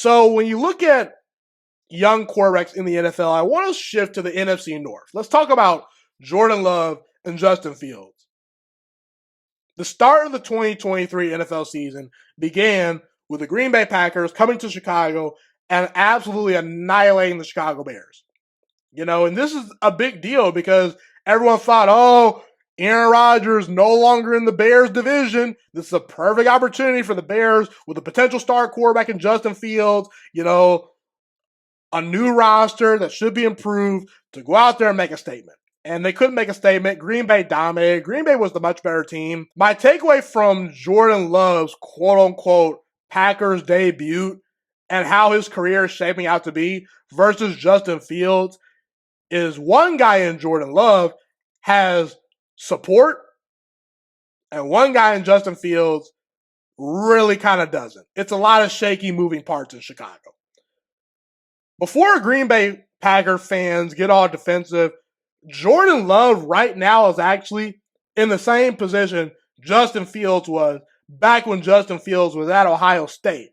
So when you look at young quarterbacks in the NFL, I want to shift to the NFC North. Let's talk about Jordan Love and Justin Fields. The start of the 2023 NFL season began with the Green Bay Packers coming to Chicago and absolutely annihilating the Chicago Bears. And this is a big deal because everyone thought, oh, Aaron Rodgers no longer in the Bears division. This is a perfect opportunity for the Bears with a potential star quarterback in Justin Fields, a new roster that should be improved to go out there and make a statement. And they couldn't make a statement. Green Bay dominated. Green Bay was the much better team. My takeaway from Jordan Love's quote-unquote Packers debut and how his career is shaping out to be versus Justin Fields is one guy in Jordan Love has support and one guy in Justin Fields really kind of doesn't. It's a lot of shaky moving parts in Chicago. Before Green Bay Packer fans get all defensive, Jordan Love right now is actually in the same position Justin Fields was back when Justin Fields was at Ohio State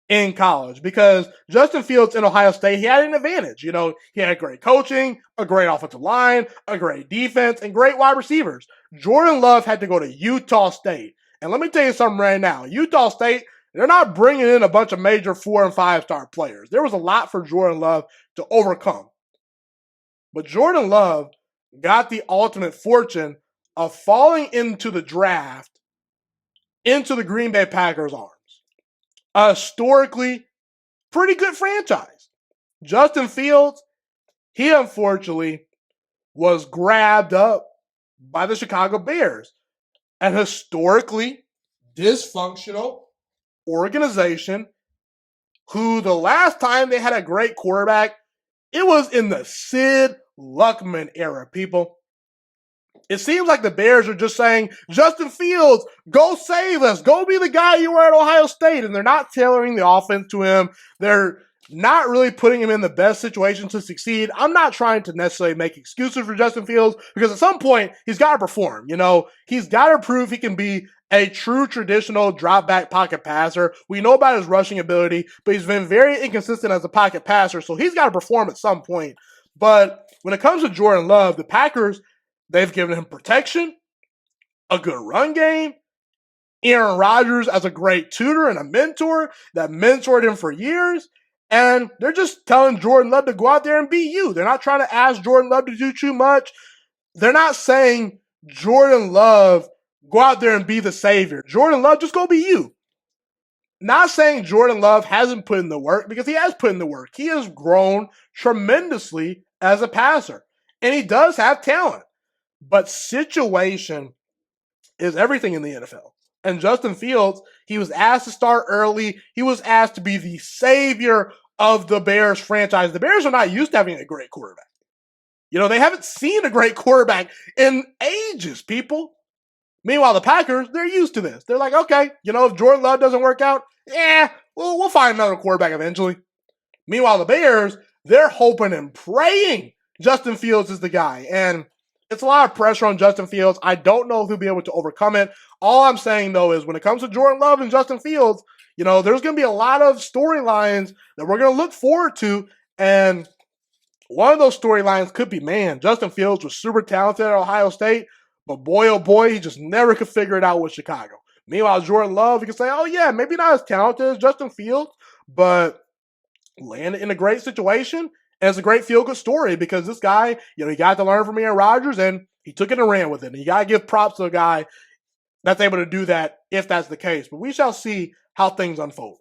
in college. Because Justin Fields in Ohio State, he had an advantage. He had great coaching, a great offensive line, a great defense, and great wide receivers. Jordan Love had to go to Utah State. And let me tell you something right now. Utah State, they're not bringing in a bunch of major 4- and 5-star players. There was a lot for Jordan Love to overcome. But Jordan Love got the ultimate fortune of falling into the draft into the Green Bay Packers' arms. A historically pretty good franchise. Justin Fields, he unfortunately was grabbed up by the Chicago Bears, an historically dysfunctional organization who the last time they had a great quarterback, it was in the Sid Luckman era, people. It seems like the Bears are just saying, Justin Fields, go save us. Go be the guy you were at Ohio State. And they're not tailoring the offense to him. They're not really putting him in the best situation to succeed. I'm not trying to necessarily make excuses for Justin Fields because at some point, he's got to perform. He's got to prove he can be a true traditional drop back pocket passer. We know about his rushing ability, but he's been very inconsistent as a pocket passer. So he's got to perform at some point. But when it comes to Jordan Love, the Packers, they've given him protection, a good run game, Aaron Rodgers as a great tutor and a mentor that mentored him for years. And they're just telling Jordan Love to go out there and be you. They're not trying to ask Jordan Love to do too much. They're not saying, Jordan Love, go out there and be the savior. Jordan Love, just go be you. Not saying Jordan Love hasn't put in the work, because he has put in the work. He has grown tremendously as a passer. And he does have talent. But situation is everything in the NFL. And Justin Fields, he was asked to start early. He was asked to be the savior of the Bears franchise. The Bears are not used to having a great quarterback. They haven't seen a great quarterback in ages, people. Meanwhile, the Packers, they're used to this. They're like, okay, if Jordan Love doesn't work out, we'll find another quarterback eventually. Meanwhile, the Bears, they're hoping and praying Justin Fields is the guy. And it's a lot of pressure on Justin Fields. I don't know if he'll be able to overcome it. All I'm saying, though, is when it comes to Jordan Love and Justin Fields, there's going to be a lot of storylines that we're going to look forward to. And one of those storylines could be, Justin Fields was super talented at Ohio State, but boy, oh boy, he just never could figure it out with Chicago. Meanwhile, Jordan Love, you can say, oh yeah, maybe not as talented as Justin Fields, but landed in a great situation. And it's a great feel-good story because this guy, he got to learn from Aaron Rodgers and he took it and ran with it. And you got to give props to a guy that's able to do that if that's the case. But we shall see how things unfold.